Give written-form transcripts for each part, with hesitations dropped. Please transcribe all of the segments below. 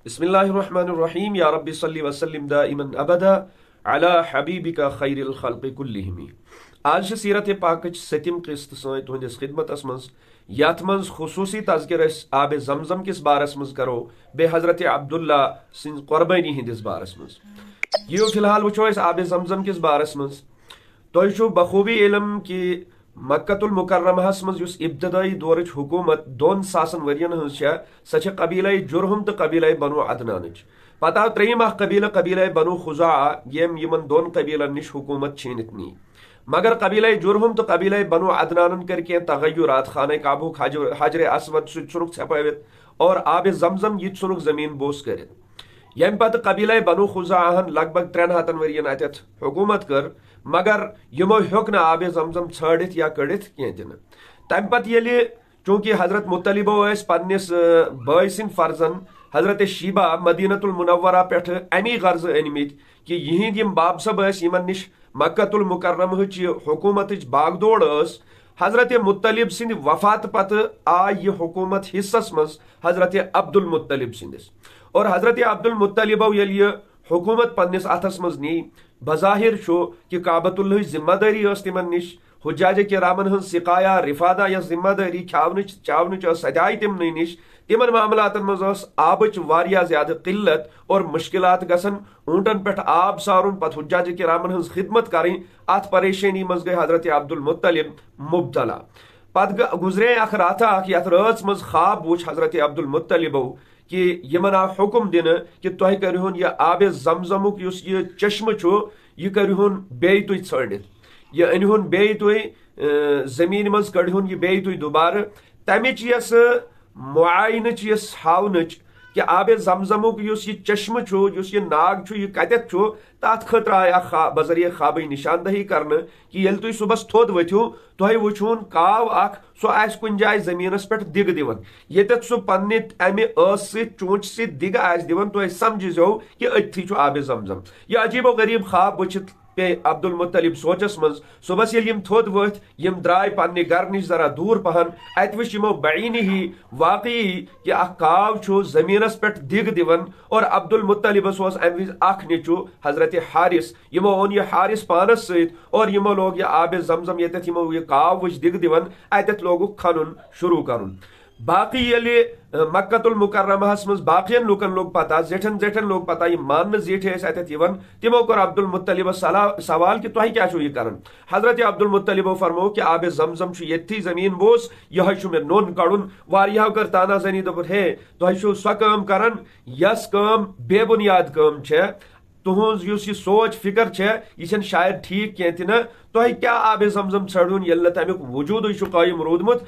بسم اللہ الرحمن الرحیم یا رب صلی وسلم دائما ابدا علی حبیبک خیر الخلق کلہم۔ آج سیرت پاک ستم قسط سن تہندس خدمتس مز یت مز خصوصی تذکر اس آب زمزم کس بارس مز کرو بے حضرت عبداللہ سن قربانی ہندس بارس مز یہ فی الحال وچو اس آب زمزم کس بارس مز تو چھو بخوبی علم کہ مکۃ المکرمہ مز اس ابتدائی دورچ حکومت 2000 ورین ہز سہ قبیلہ جرہم تو قبیلہ بنو عدنانچ پتہ آو تریم قبیلہ بنو خزاعہ یم یمن دون قبیلن نش حکومت چھینت نی مگر قبیلہ جرہم تو قبیلہ بنو عدنانن کر کے تغیرات خانہ کعبہ حجر اسود ثھنک ژھپٲوِتھ اور آب زمزم یہ ژھنک زمین بوس کرت یم پتہ قبیلہ بنو خزاعہ لگ بھگ 300 ورین اتت حکومت کر مگر یمو ہیوک نہ آب زمزم ژھٲڑِتھ یا کڑت کینٛہہ تہِ نہٕ تمہ پتہ ییٚلہِ چونکہ حضرت مطلبو ٲسۍ پننس بٲے سٕنٛدۍ فرزن حضرت شیبہ مدینۃ المنورہ پٮ۪ٹھ امی غرض أنمٕتۍ کہ یہند یم باب صب ٲسۍ یمن نش مکۃ المکرمہٕچ حکومتٕچ باغ دوڑ ٲس حضرت مطلب سند وفات پتہ آے یہ حکومت حصس مز حضرت عبد المطلب سندس اور حضرت عبد المطلبو ییٚلہِ یہ حکومت پنس اتھس مز نی بظاہر چھو کہ کعبۃ اللہ ذمہ داری اس تمن نش حجاج کرامن ہن سقایا رفادہ یا ذمہ داری کھاونچ چاونچ سجائے تمن نش تمن معاملات مز آبچ واریاہ زیادہ قلت اور مشکلات گسن اونٹن پہ آب سارن پتہ حجاج کرامن ہن خدمت کریں ات پریشانی مز گئی حضرت عبد المطلب مبتلا پتہ گزرے اخ راتھا اخ یت رٲژ مز خواب وچ حضرت عبد المطلبو کہ یمن آو حکم دن کہ تہ کرہن یہ آب زمزمک اس یہ چشمہ چھو یہ کرہن بیٚیہِ تُہۍ ژھٲنڈتھ یہ أنہن بیٚیہِ تُہۍ زمین مز کڑہن یہ بیٚیہِ تُہۍ دوبارہ تمچ یس معائنچ یس ہاونچ کہ آب زمزمک اس یہ چشمہ چھو اس یہ ناگ چھو یہ کتت چھو تات خطر آیا بذریعہ خواب نشاندہی کرنے کہ یل تھی صبح تھود ورتھو تہ وچھون کاو اخ سو آس کن جائے زمینس پہ دگ دِوان یتت سہ پنہ امہ ٲس سۭتۍ چونچ سۭتۍ دگ آس دِوان تُہۍ سمجھزیو کہ أتھی چھُ آب زمزم یہ عجیب و غریب خواب وچھت پے عبد المطلب سوچس مز صبح یل یم تھود ورتھ یم درائے پنہ گر نش ذرا دور پہن ات وچ یمو بعینی ہی واقعی کہ اخ کاو چھُ زمینس پہ دگ دِوان اور عبد المطلبس اوس امہ وز اخ نیچو حضرت حارث یمو اون یہ حارث پانس سۭتۍ اور یمو لوگ یہ آب زمزم یتت یمو یہ کاو وچ دگ دِوان اتت لوگُکھ کھنن شروع کرن باقی ییٚلہِ مکۃ المکرمہس مز باقین لوکن لوگ پتہ زیٹھن زیٹھن لوگ پتہ یہ ماننے زیٹھے ٲسۍ اتت یوان تمو کوٚر عبد المطلبس سوال کہ تۄہہِ کیٛاہ چھُو یہ کران حضرت عبد المطلبو فرمو کہ آب زمزم چھُ ییٚتھی زمین بوس یہے چھُ مےٚ نوٚن کڑُن واریاہو کٔر تانا زنی دوٚپُن ہے تۄہہِ چھُو سۄ کٲم کران یس کٲم بے بنیاد کٲم چھےٚ تہذ اس یہ سوچ فکر یہ چھن شاید ٹھیک کی تہ تہ کیا آب زمزم ژھڑن یل تمیک وجود قائم رودمت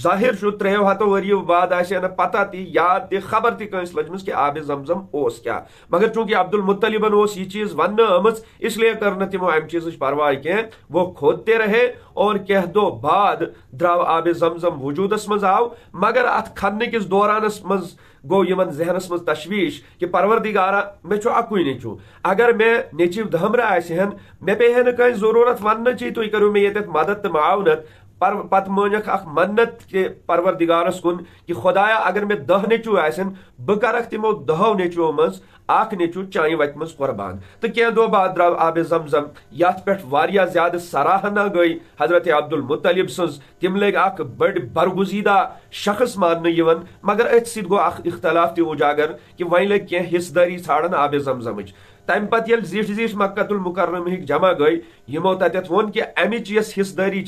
ظاہر 300 ؤریو بعد آسے نا پتہ تہ یاد تہ خبر تہ کنس لجمس کہ آب زمزم اوس کیا مگر چونکہ عبد المطلبن اوس یہ چیز ون آمت اس لیے کر نہ تمو ام چیز پرواہ کی وہ کھودتے رہے اور کہہ دو بعد درو آب زمزم وجودس مز آو مگر ات کھنہ کس دورانس مز گو یمن ذہنس مز تشویش کہ پروردگارا مے چھو اکوئی نیچو اگر میں نیچو دھمرہ آسہن مے پیہ نہ کہیں ضرورت ون چی تھی کرو مے یتت مدد تو معاونت پت مانک اخ منت کہ پروردگارس کن کہ خدایا اگر میں 10 نیچو آسن بہ کرک تمو 10 نیچو مز اخ نیچو چانہ وت مز قربان تو کینٛہہ دو بعد درو آب زمزم یت پہ واریاہ زیادہ سراہنا گئی حضرت عبد المطلب سز تم لگ اخ بڑ برگزیدہ شخص ماننے یوان مگر ات سۭتۍ گو اخ اختلاف تہ اجاگر کہ وۄنۍ لگ کینٛہہ حصہٕ داری ژھانڈن آب زمزمچ تمہ پتہ یل زیٹھ زیٹھ مکۃ المکرمہک جمع گئی یمو تتت وون کہ امچ یس حصہٕ داری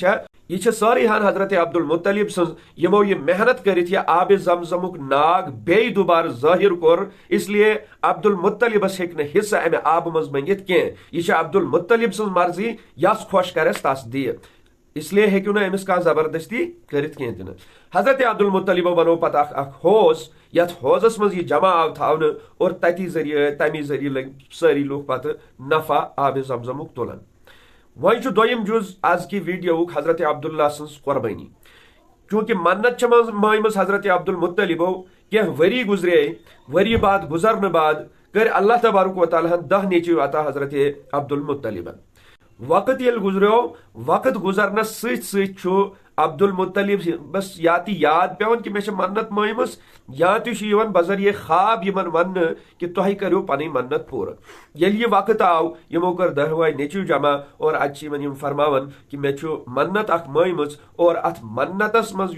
یہ ساری ہن حضرت عبد المطلب سن یمو یہ محنت کرت یہ آب زمزمک ناگ بیٚیہِ دوبارہ ظاہر کور اس لیے عبد المطلبس ہیٚکہِ نہٕ حصہ امہ آب مز منگت کینٛہہ یہ عبد المطلب سن مرضی یس خوش کرس تس دِیہِ اس لیے ہیٚکِو نہٕ أمِس کانٛہہ زبردستی کٔرِتھ کینٛہہ تہِ نہٕ حضرت عبد المطلبو بنو پتہ اکھ حوض یتھ حوضس مز یہ جمع آو تھاونہٕ اور تتی ذریعہ تمی ذریعہ لگ ساری لوگ پتہ نفع آب زمزمک تُلان وۄنۍ چھُ دوٚیِم جُز آز کی ویڈیوُک حضرت عبداللہ سٕنٛز قۄربٲنی چونکہ منت چھ مٲیمٕژ حضرت عبد المطلبو کینٛہہ ؤری گزرے ؤری بعد گزرنہٕ بعد کر اللہ تبارک و تعالیٰ ہن 10 نیچو عطا حضرت عبد المطلبن وقت یل گزریو وقت گزرنس سۭتۍ سۭتۍ چھُ عبد المطلب بس یا تی یاد پیون کہ میں منت مٲمٕژ یا تھی بذریعہ خواب یمن ون کہ تہ کرو پن منت پور یل یہ وقت آو یمو کر دہوائے نیچو جمع اور اتہ فرماون کہ مے منت اخ مٲمٕژ اور ات منتس مز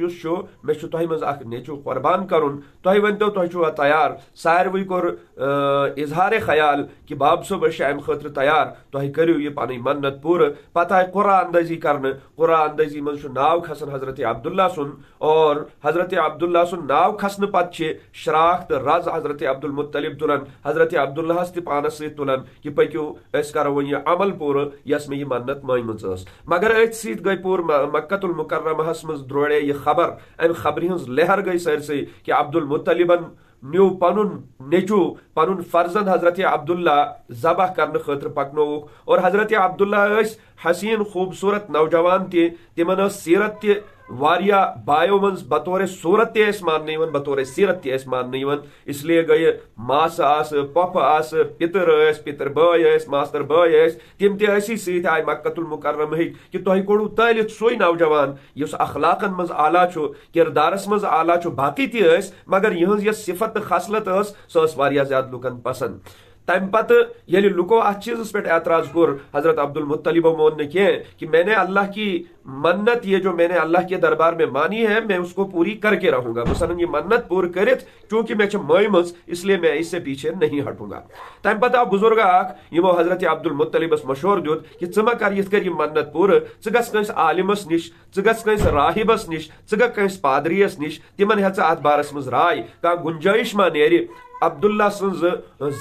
مے تہ مز اخ نیچو قربان کرن تہ ونتو تہ چھوا تیار ساروی کور اظہار خیال کہ باب صٲب أسۍ چھِ امہ خاطر تیار تہ کرو یہ پن منت پور پتہ آئی قرآن اندازی کرنے قرآن اندازی مز ناو کھسن حضرت عبداللہ سن اور حضرت عبداللہ سن ناو کھسن پتہ شراخ تو رز حضرت عبد المطلب تلن حضرت عبداللہ تہ پانس ست تلن کہ پکو اس کرو یہ عمل پور یس میں یہ منت مٲمٕژ ٲس مگر ات ست گئی پور مکۃ المکرمہ مز دروڑے یہ خبر ام خبر ہز لہر گئی سرسے کہ عبد المطلبن نیو پنن نیچو پنن فرزند حضرت عبداللہ ذبح کرنے خاطر پکنوک اور حضرت عبداللہ حسین خوبصورت نوجوان تمن سیرت تہ واریاہ بایو من بطور صورت تہ ماننے بطور سیرت تہ ماننے اس لیے گئی ماس آس پۄپھ آس پتر بٲے ماستر بٲے تم تہ اسی ست آئی مکۃ المکرمہ کہ تہ کوڑو تلت سوئی نوجوان اس اخلاقن مز اعلیٰ کردارس مز اعلیٰ باقی تہ مگر یہز یہ صفت خصلت سہ واریاہ زیادہ لکن پسند تم پتہ یل لکو ات چیز پہ اعتراض کور حضرت عبد المطلب مون نے کہ میں نے اللہ کی منت یہ جو میں نے اللہ کے دربار میں مانی ہے میں اس کو پوری کر کے رہوں گا مثلا یہ منت پور کرت چونکہ میں مٲمٕژ اس لیے میں اس سے پیچھے نہیں ہٹوں گا تم پتہ آو بزرگ اخ یمو حضرت عبد المطلبس مشور دیت کہ ژٕ ما کر یت کر یہ منت پور ژٕ گژھ کٲنٛسہِ عالمس نش ژٕ گژھ کٲنٛسہِ راہبس نش ژٕ گژھ کٲنٛسہِ پادریس نش تمن ہیٚژ اتھ بارس مز رائے کانٛہہ گنجائش ما نیرِ عبداللہ سنز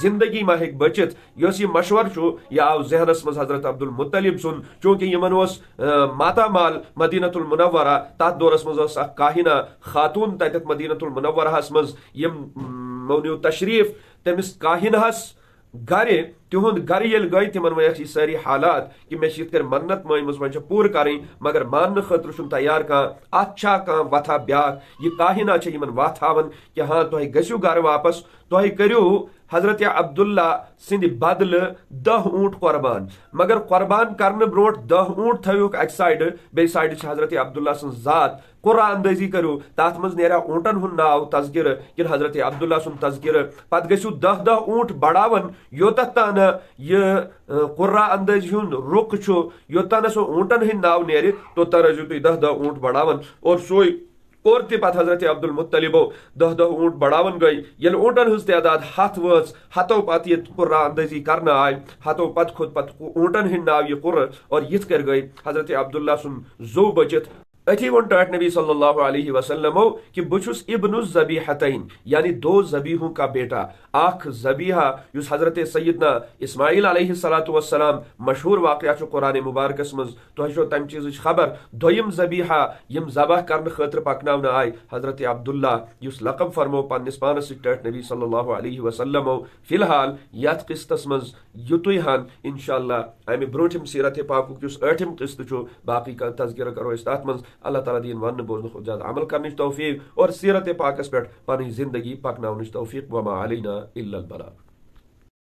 زندگی ما ہیک بچت یس یہ مشور یہ آو ذہنس مز حضرت عبد المطلب سن چونکہ یمن ماتا مال مدینۃ المنورہ تات دورس مز اخ کاہنہ خاتون تتھ مدینۃ المنورہ مز یم مونیو تشریف تمس کاہنہس گر تہد گر یل گئی تمن ونیک یہ ساری حالات کہ مے یت کر منت مٲمٕژ وۄنۍ پور کریں مگر ماننے خاطر چھُنہٕ تیار کانٛہہ ات چھا کانٛہہ وتھا بیاکھ یہ کاہنہ چھ یمن وتھ ہاون کہ ہاں تُہۍ گژھِو گر واپس تُہۍ کٔرِو حضرت عبداللہ سند بدل 10 اونٹ قربان مگر قربان کرنے برونٹ 10 اونٹ تھوک اک سائڈ بی سائڈ حضرت عبداللہ سن ذات قرآن اندازی کرو تات مز نیرا اونٹن ہن ناو تذکر کہ حضرت عبداللہ سن تذکر پت گژھو 10 اونٹ بڑاون یوتت تان یہ قرآن اندازی ہن رخ چھو یوتان سو اونٹن ہن ناو نیر توتان رجو تھی 10 اونٹ بڑاون اور سوئی اور تہ پتہ حضرت عبد المطلبو 10 اونٹ بڑاون گئی یل اونٹن ہز تعداد 7 وٲژ 7 پتہ یہ قرآن اندازی کرنا آئی 7 پتہ کھوت پتہ اونٹن ہند ناو یہ قر اور یت کر گئی حضرت عبداللہ سن زو بچت اتھی ون ٹاٹ نبی صلی اللہ علیہ وسلم کہ بچس ابن الذبیحتین یعنی 2 ذبیحوں کا بیٹا اخ ذبیحہ یس حضرت سیدنا اسماعیل علیہ السلام مشہور واقعہ چھ قرآن مبارکس مز تہ تم چیز خبر دویم ذبیحہ یم ذبح کرنے خاطر پکناون آئی حضرت عبداللہ یس لقب فرمو پنس پانس ٹاٹ نبی صلی اللہ علیہ وسلم فی الحال یت قسطس مز یتوی ہن انشاءاللہ امہ برونٹم سیرت پاک یس 8م قسط چھ باقی کا تذکرہ کرو اس تات مز اللہ تعالیٰ دین ون بوزن خود زیادہ عمل کرنچ توفیق اور سیرت پاکس پہ پنی زندگی پکناونچ توفیق وما علینا الا البلاغ